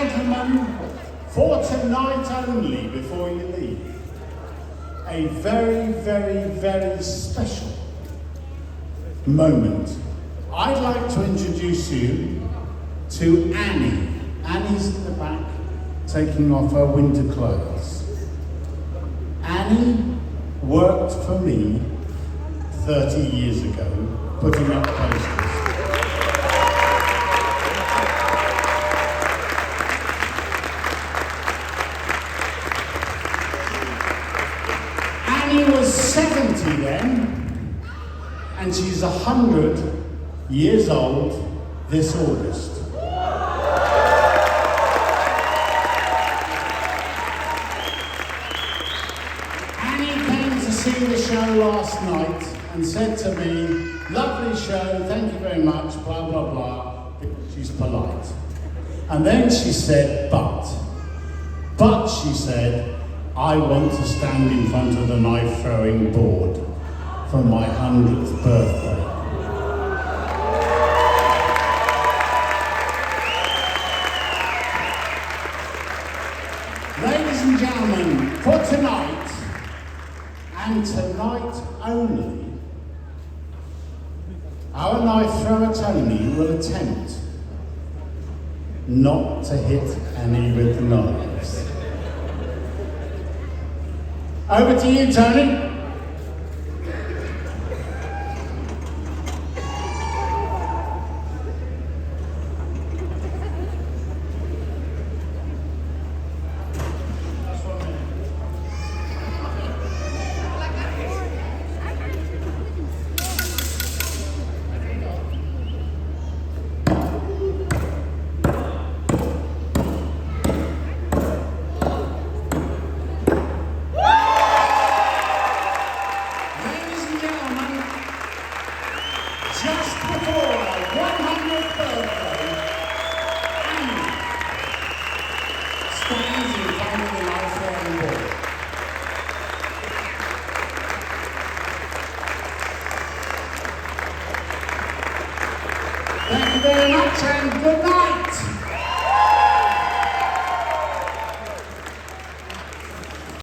gentlemen, for tonight only, before you leave, a very, very, very special moment. I'd like to introduce you to Annie. Annie's in the back, taking off her winter clothes. Annie worked for me 30 years ago, putting up posters. Annie was 70 then, and she's 100 years old this August. Annie came to see the show last night and said to me, "Lovely show, thank you very much, blah, blah, blah." She's polite. And then she said, but she said, "I want to stand in front of the knife-throwing board for my 100th birthday." Ladies and gentlemen, for tonight, and tonight only, our knife thrower Toni will attempt not to hit Annie with the knives. Over to you, Toni. Thank you very much and good night.